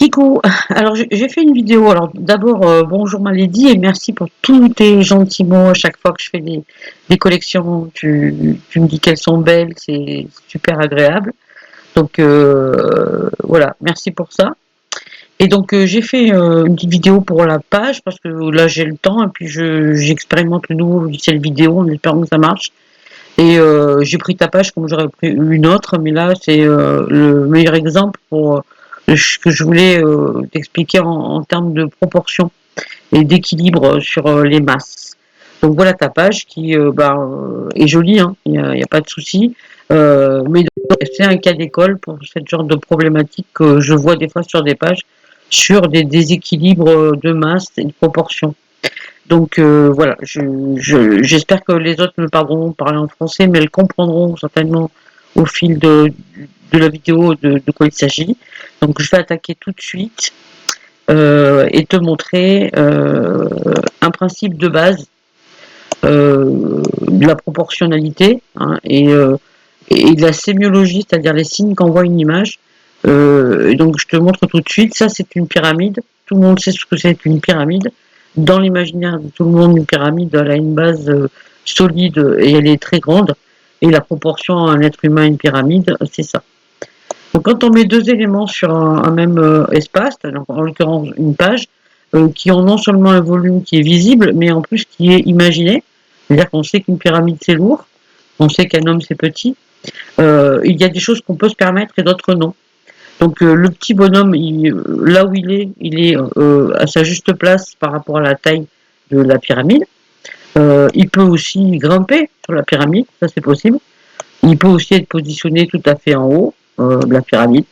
Du coup, alors j'ai fait une vidéo. Alors d'abord, bonjour ma lady et merci pour tous tes gentils mots à chaque fois que je fais des collections. Tu me dis qu'elles sont belles, c'est super agréable. Donc voilà, merci pour ça. Et donc j'ai fait une petite vidéo pour la page parce que là j'ai le temps et puis j'expérimente le nouveau logiciel vidéo en espérant que ça marche. Et j'ai pris ta page comme j'aurais pris une autre, mais là c'est le meilleur exemple pour ce que je voulais t'expliquer en termes de proportion et d'équilibre sur les masses. Donc voilà ta page qui est jolie, hein, il y a pas de souci. Mais c'est un cas d'école pour ce genre de problématique que je vois des fois sur des pages sur des déséquilibres de masse et de proportion. Donc voilà, j'espère que les autres me parleront parler en français, mais elles comprendront certainement au fil de la vidéo de quoi il s'agit. Donc je vais attaquer tout de suite et te montrer un principe de base de la proportionnalité, hein, et de la sémiologie, c'est-à-dire les signes qu'envoie une image. Donc je te montre tout de suite, ça c'est une pyramide, tout le monde sait ce que c'est une pyramide. Dans l'imaginaire de tout le monde, une pyramide, elle a une base solide et elle est très grande. Et la proportion à un être humain, une pyramide, c'est ça. Donc quand on met deux éléments sur un même espace, donc en l'occurrence une page, qui ont non seulement un volume qui est visible, mais en plus qui est imaginé, c'est-à-dire qu'on sait qu'une pyramide c'est lourd, on sait qu'un homme c'est petit, il y a des choses qu'on peut se permettre et d'autres non. Donc le petit bonhomme, là où il est à sa juste place par rapport à la taille de la pyramide. Il peut aussi grimper sur la pyramide, ça c'est possible. Il peut aussi être positionné tout à fait en haut de la pyramide.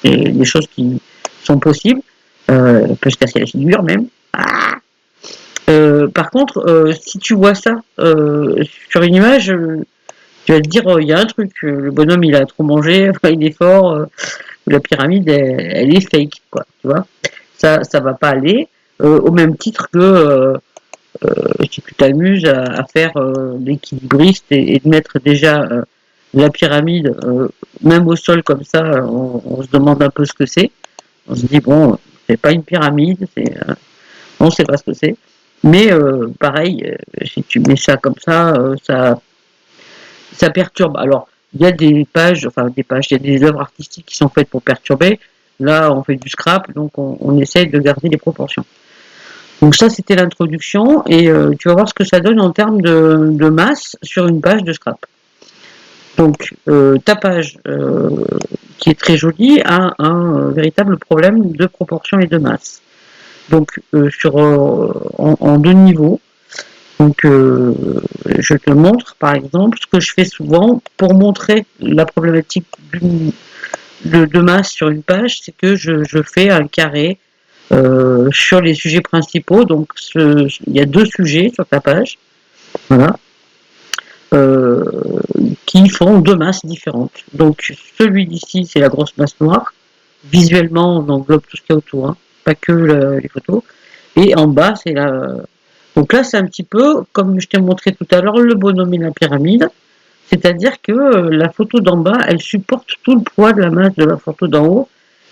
C'est des choses qui sont possibles. Il peut se casser la figure même. Ah. Par contre, si tu vois ça sur une image, tu vas te dire, il y a un truc, le bonhomme il a trop mangé, il est fort, la pyramide elle est fake, quoi, tu vois. Ça va pas aller, au même titre que si tu t'amuses à faire l'équilibriste et de mettre déjà la pyramide, même au sol comme ça, on se demande un peu ce que c'est. On se dit, bon, c'est pas une pyramide, on sait pas ce que c'est. Mais pareil, si tu mets ça comme ça perturbe. Alors, il y a des pages, il y a des œuvres artistiques qui sont faites pour perturber. Là, on fait du scrap, donc on essaye de garder les proportions. Donc ça, c'était l'introduction, et tu vas voir ce que ça donne en termes de masse sur une page de scrap. Donc ta page, qui est très jolie, a un véritable problème de proportion et de masse. Donc en deux niveaux. Donc je te montre par exemple ce que je fais souvent pour montrer la problématique de masse sur une page, c'est que je fais un carré sur les sujets principaux. Donc il y a deux sujets sur ta page, voilà, euh, qui font deux masses différentes. Donc celui d'ici, c'est la grosse masse noire. Visuellement, on englobe tout ce qu'il y a autour, hein, pas que les photos. Et en bas, c'est la... Donc là, c'est un petit peu, comme je t'ai montré tout à l'heure, le bonhomme et la pyramide. C'est-à-dire que la photo d'en bas, elle supporte tout le poids de la masse de la photo d'en haut.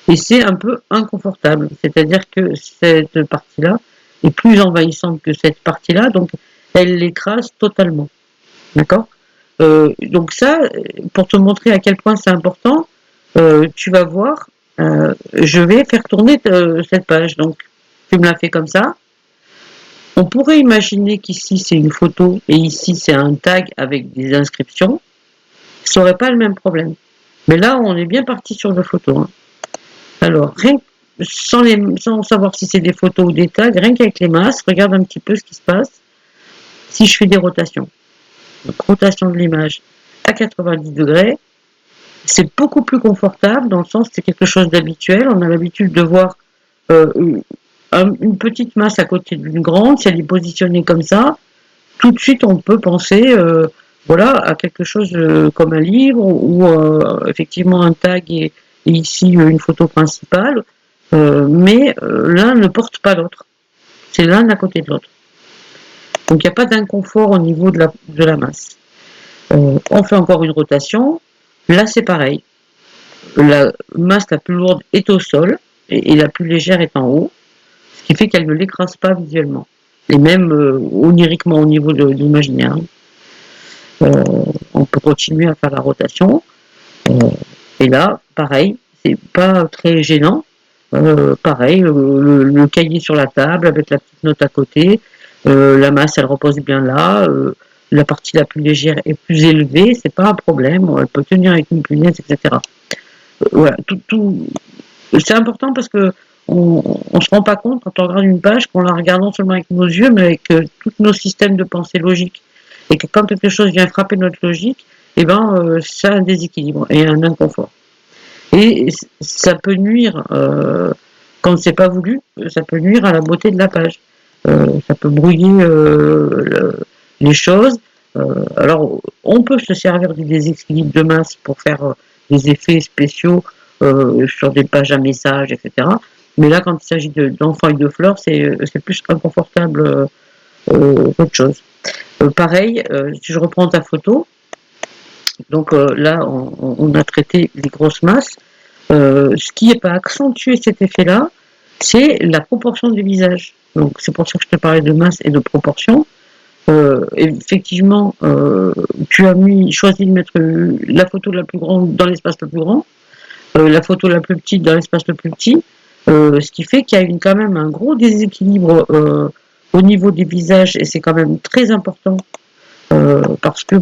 Et c'est un peu inconfortable. C'est-à-dire que cette partie-là est plus envahissante que cette partie-là. Donc, elle l'écrase totalement. D'accord. Donc ça, pour te montrer à quel point c'est important, tu vas voir, je vais faire tourner cette page. Donc, tu me l'as fait comme ça. On pourrait imaginer qu'ici c'est une photo et ici c'est un tag avec des inscriptions. Ça n'aurait pas le même problème. Mais là, on est bien parti sur deux photos, hein. Alors, sans savoir si c'est des photos ou des tags, rien qu'avec les masses, regarde un petit peu ce qui se passe si je fais des rotations. Donc, rotation de l'image à 90 degrés, c'est beaucoup plus confortable dans le sens que c'est quelque chose d'habituel. On a l'habitude de voir une petite masse à côté d'une grande. Si elle est positionnée comme ça, tout de suite on peut penser voilà, à quelque chose comme un livre ou effectivement un tag et ici une photo principale. Mais l'un ne porte pas l'autre. C'est l'un à côté de l'autre. Donc il n'y a pas d'inconfort au niveau de la masse. On fait encore une rotation. Là c'est pareil. La masse la plus lourde est au sol. et la plus légère est en haut, ce qui fait qu'elle ne l'écrase pas visuellement. Et même oniriquement au niveau de l'imaginaire. On peut continuer à faire la rotation. Et là, pareil, c'est pas très gênant. Pareil, le cahier sur la table avec la petite note à côté. La masse, elle repose bien là. La partie la plus légère est plus élevée, c'est pas un problème. Elle peut tenir avec une punaise, etc. Voilà, c'est important parce que on se rend pas compte quand on regarde une page qu'on la regarde non seulement avec nos yeux, mais avec tous nos systèmes de pensée logique. Et que quand quelque chose vient frapper notre logique, eh ben, ça a un déséquilibre et un inconfort. Et ça peut nuire, quand c'est pas voulu, ça peut nuire à la beauté de la page. Ça peut brouiller les choses. Alors, on peut se servir du déséquilibre de masse pour faire des effets spéciaux sur des pages à messages, etc. Mais là, quand il s'agit d'enfants et de fleurs, c'est plus inconfortable qu'autre chose. Pareil, si je reprends ta photo, donc là, on a traité les grosses masses. Ce qui n'est pas accentué cet effet-là, c'est la proportion des visages. Donc c'est pour ça que je te parlais de masse et de proportion. Effectivement, tu as choisi de mettre la photo la plus grande dans l'espace le plus grand, la photo la plus petite dans l'espace le plus petit, ce qui fait qu'il y a quand même un gros déséquilibre au niveau des visages et c'est quand même très important parce que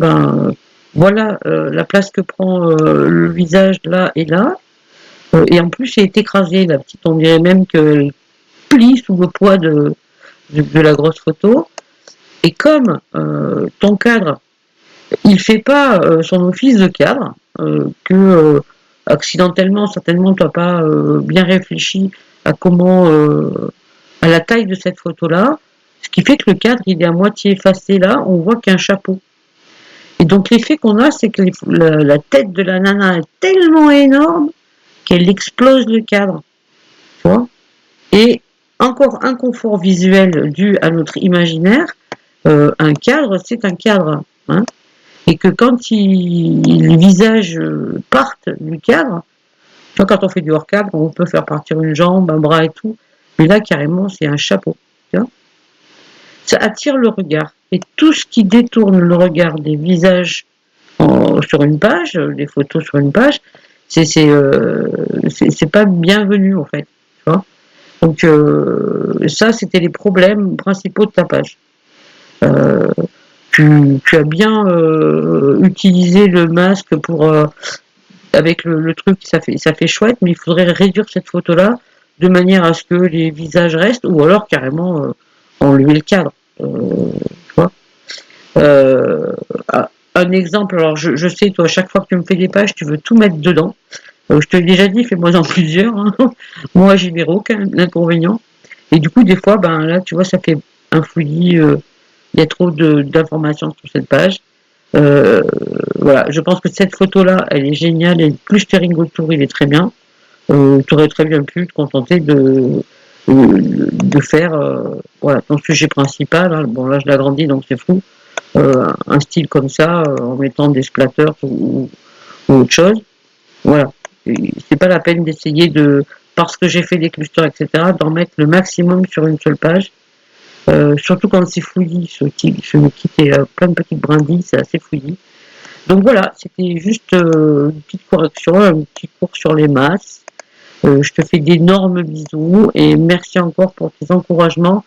voilà la place que prend le visage là et là. Et en plus, elle est écrasée, la petite. On dirait même qu'elle plie sous le poids de la grosse photo. Et comme ton cadre, il fait pas son office de cadre, que accidentellement, certainement, tu n'as pas bien réfléchi à comment, à la taille de cette photo-là, ce qui fait que le cadre, il est à moitié effacé là, on voit qu'un chapeau. Et donc l'effet qu'on a, c'est que la tête de la nana est tellement énorme qu'elle explose le cadre. Tu vois. Et encore un confort visuel dû à notre imaginaire, un cadre, c'est un cadre. Hein, et que quand les visages partent du cadre, tu vois, quand on fait du hors-cadre, on peut faire partir une jambe, un bras et tout, mais là, carrément, c'est un chapeau. Tu vois. Ça attire le regard. Et tout ce qui détourne le regard des visages sur une page, des photos sur une page, c'est pas bienvenu, en fait. Tu vois. Donc ça, c'était les problèmes principaux de ta page. Tu as bien utilisé le masque pour avec le truc, ça fait chouette, mais il faudrait réduire cette photo-là de manière à ce que les visages restent, ou alors carrément enlever le cadre. Tu vois. Euh, un exemple, alors je sais, toi, à chaque fois que tu me fais des pages, tu veux tout mettre dedans. Je te l'ai déjà dit, fais-moi en plusieurs. Hein. Moi, j'y verrai aucun inconvénient. Et du coup, des fois, là, tu vois, ça fait un fouillis. Il y a trop d'informations sur cette page. Voilà, je pense que cette photo-là, elle est géniale. Et plus steering autour, il est très bien. Tu aurais très bien pu te contenter de faire voilà, ton sujet principal. Hein. Bon, là, je l'agrandis, donc c'est fou. Un style comme ça, en mettant des splatters ou autre chose. Voilà. C'est pas la peine d'essayer parce que j'ai fait des clusters, etc., d'en mettre le maximum sur une seule page. Surtout quand c'est fouillis, ce kit est plein de petites brindilles, c'est assez fouillis. Donc voilà, c'était juste une petite correction, un petit cours sur les masses. Je te fais d'énormes bisous et merci encore pour tes encouragements.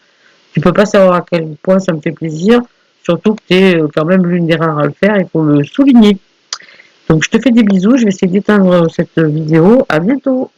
Tu peux pas savoir à quel point ça me fait plaisir, surtout que tu es quand même l'une des rares à le faire, il faut le souligner. Donc je te fais des bisous, je vais essayer d'éteindre cette vidéo. À bientôt.